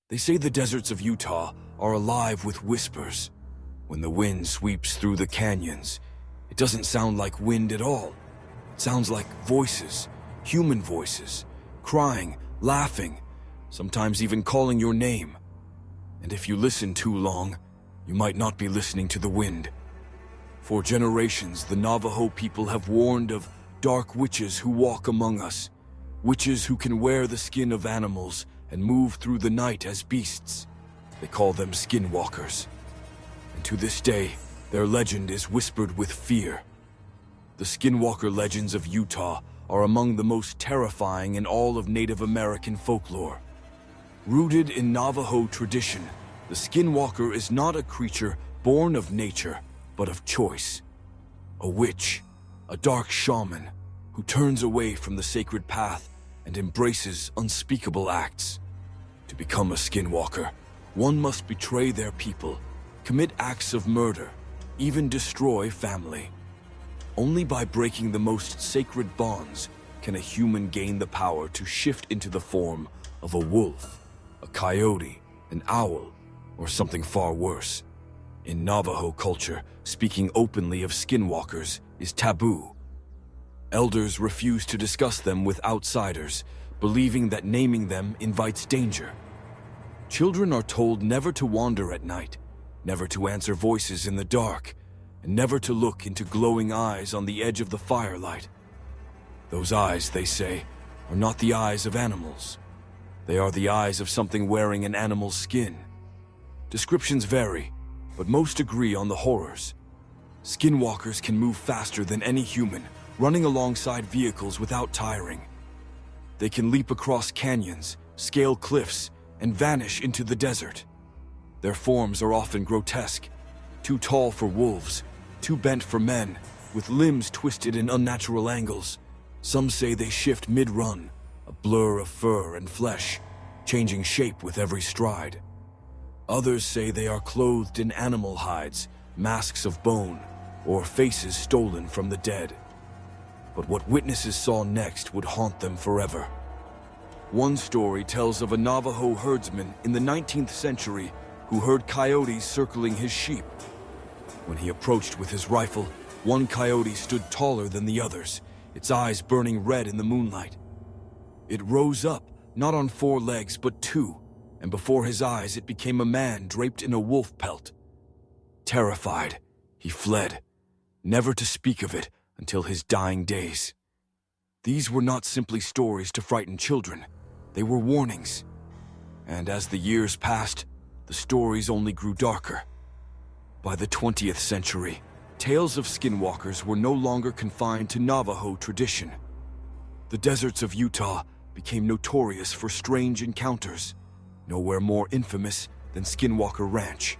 They say the deserts of Utah are alive with whispers. When the wind sweeps through the canyons, it doesn't sound like wind at all. It sounds like voices, human voices, crying, laughing, sometimes even calling your name. And if you listen too long, you might not be listening to the wind. For generations, the Navajo people have warned of dark witches who walk among us, witches who can wear the skin of animals and move through the night as beasts. They call them Skinwalkers. And to this day, their legend is whispered with fear. The Skinwalker legends of Utah are among the most terrifying in all of Native American folklore. Rooted in Navajo tradition, the Skinwalker is not a creature born of nature, but of choice. A witch, a dark shaman, who turns away from the sacred path and embraces unspeakable acts. To become a Skinwalker, one must betray their people, commit acts of murder, even destroy family. Only by breaking the most sacred bonds can a human gain the power to shift into the form of a wolf, a coyote, an owl, or something far worse. In Navajo culture, speaking openly of Skinwalkers is taboo. Elders refuse to discuss them with outsiders, believing that naming them invites danger. Children are told never to wander at night, never to answer voices in the dark, and never to look into glowing eyes on the edge of the firelight. Those eyes, they say, are not the eyes of animals. They are the eyes of something wearing an animal's skin. Descriptions vary, but most agree on the horrors. Skinwalkers can move faster than any human, running alongside vehicles without tiring. They can leap across canyons, scale cliffs, and vanish into the desert. Their forms are often grotesque, too tall for wolves, too bent for men, with limbs twisted in unnatural angles. Some say they shift mid-run, a blur of fur and flesh, changing shape with every stride. Others say they are clothed in animal hides, masks of bone, or faces stolen from the dead. But what witnesses saw next would haunt them forever. One story tells of a Navajo herdsman in the 19th century who heard coyotes circling his sheep. When he approached with his rifle, one coyote stood taller than the others, its eyes burning red in the moonlight. It rose up, not on 4 legs but 2, and before his eyes it became a man draped in a wolf pelt. Terrified, he fled, never to speak of it until his dying days. These were not simply stories to frighten children, they were warnings. And as the years passed, the stories only grew darker. By the 20th century, tales of Skinwalkers were no longer confined to Navajo tradition. The deserts of Utah became notorious for strange encounters, nowhere more infamous than Skinwalker Ranch.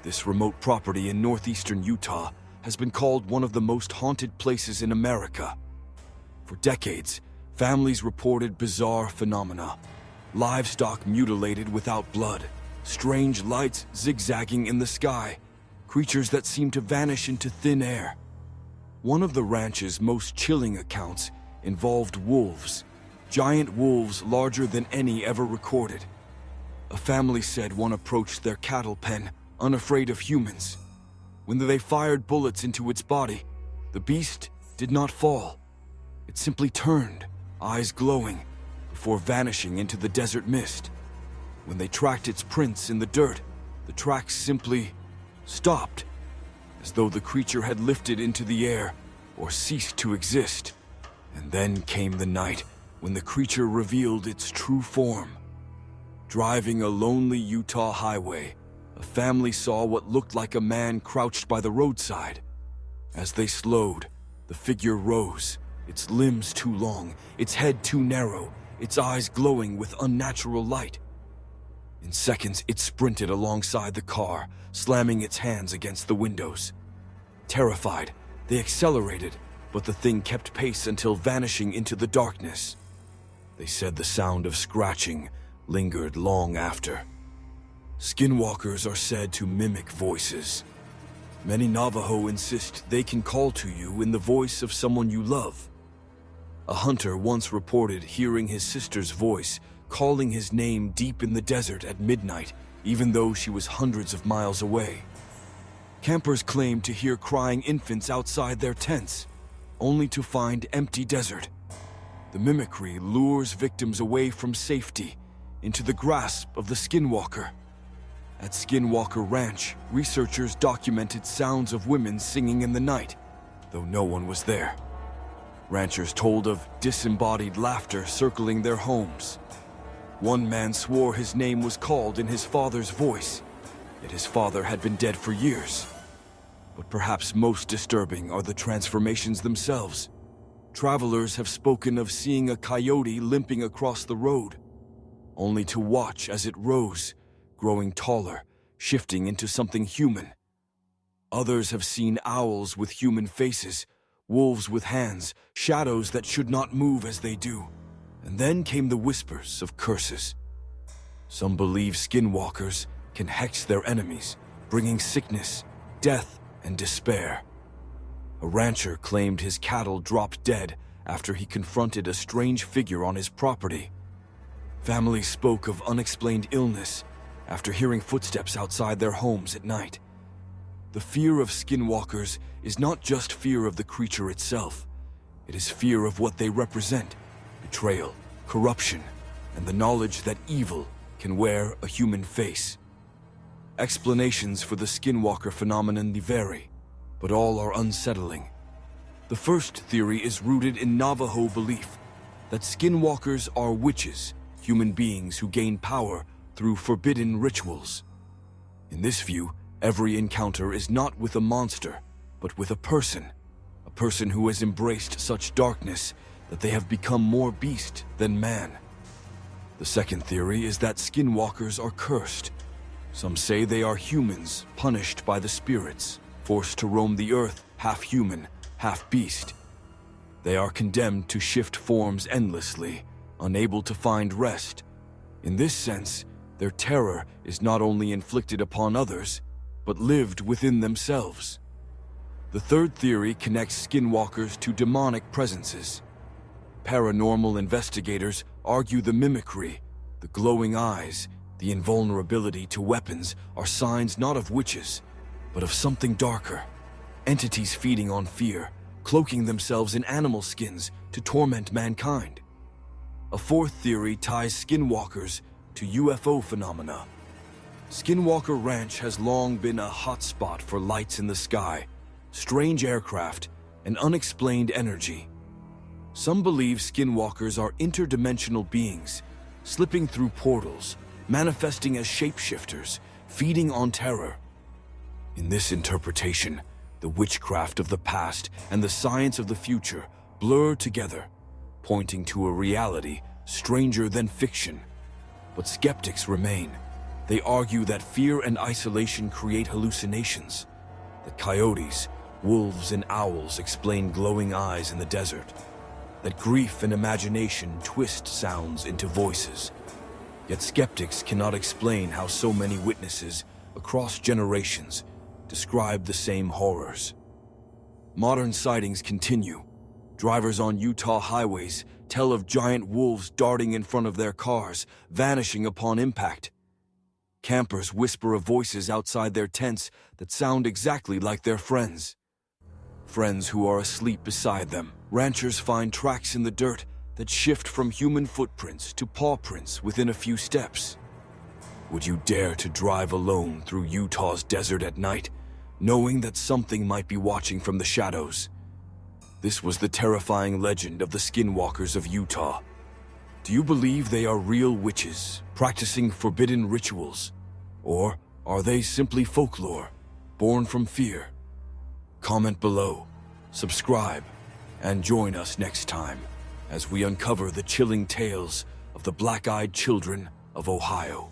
This remote property in northeastern Utah has been called one of the most haunted places in America. For decades, families reported bizarre phenomena: livestock mutilated without blood, strange lights zigzagging in the sky, creatures that seemed to vanish into thin air. One of the ranch's most chilling accounts involved wolves, giant wolves larger than any ever recorded. A family said one approached their cattle pen, unafraid of humans. When they fired bullets into its body, the beast did not fall. It simply turned, eyes glowing, before vanishing into the desert mist. When they tracked its prints in the dirt, the tracks simply stopped, as though the creature had lifted into the air or ceased to exist. And then came the night when the creature revealed its true form. Driving a lonely Utah highway, a family saw what looked like a man crouched by the roadside. As they slowed, the figure rose, its limbs too long, its head too narrow, its eyes glowing with unnatural light. In seconds, it sprinted alongside the car, slamming its hands against the windows. Terrified, they accelerated, but the thing kept pace until vanishing into the darkness. They said the sound of scratching lingered long after. Skinwalkers are said to mimic voices. Many Navajo insist they can call to you in the voice of someone you love. A hunter once reported hearing his sister's voice calling his name deep in the desert at midnight, even though she was hundreds of miles away. Campers claimed to hear crying infants outside their tents, only to find empty desert. The mimicry lures victims away from safety into the grasp of the Skinwalker. At Skinwalker Ranch, researchers documented sounds of women singing in the night, though no one was there. Ranchers told of disembodied laughter circling their homes. One man swore his name was called in his father's voice, yet his father had been dead for years. But perhaps most disturbing are the transformations themselves. Travelers have spoken of seeing a coyote limping across the road, only to watch as it rose, growing taller, shifting into something human. Others have seen owls with human faces, wolves with hands, shadows that should not move as they do. And then came the whispers of curses. Some believe skinwalkers can hex their enemies, bringing sickness, death, and despair. A rancher claimed his cattle dropped dead after he confronted a strange figure on his property. Families spoke of unexplained illness after hearing footsteps outside their homes at night. The fear of skinwalkers is not just fear of the creature itself. It is fear of what they represent: betrayal, corruption, and the knowledge that evil can wear a human face. Explanations for the skinwalker phenomenon vary, but all are unsettling. The first theory is rooted in Navajo belief that skinwalkers are witches, human beings who gain power through forbidden rituals. In this view, every encounter is not with a monster, but with a person who has embraced such darkness that they have become more beast than man. The second theory is that skinwalkers are cursed. Some say they are humans punished by the spirits, forced to roam the earth, half human, half beast. They are condemned to shift forms endlessly, unable to find rest. In this sense, their terror is not only inflicted upon others, but lived within themselves. The third theory connects skinwalkers to demonic presences. Paranormal investigators argue the mimicry, the glowing eyes, the invulnerability to weapons are signs not of witches, but of something darker. Entities feeding on fear, cloaking themselves in animal skins to torment mankind. A fourth theory ties skinwalkers to UFO phenomena. Skinwalker Ranch has long been a hotspot for lights in the sky, strange aircraft, and unexplained energy. Some believe skinwalkers are interdimensional beings, slipping through portals, manifesting as shapeshifters, feeding on terror. In this interpretation, the witchcraft of the past and the science of the future blur together, pointing to a reality stranger than fiction. But skeptics remain. They argue that fear and isolation create hallucinations. That coyotes, wolves, and owls explain glowing eyes in the desert. That grief and imagination twist sounds into voices. Yet skeptics cannot explain how so many witnesses across generations describe the same horrors. Modern sightings continue. Drivers on Utah highways tell of giant wolves darting in front of their cars, vanishing upon impact. Campers whisper of voices outside their tents that sound exactly like their friends. Friends who are asleep beside them. Ranchers find tracks in the dirt that shift from human footprints to paw prints within a few steps. Would you dare to drive alone through Utah's desert at night, knowing that something might be watching from the shadows? This was the terrifying legend of the Skinwalkers of Utah. Do you believe they are real witches, practicing forbidden rituals? Or are they simply folklore, born from fear? Comment below, subscribe, and join us next time as we uncover the chilling tales of the black-eyed children of Ohio.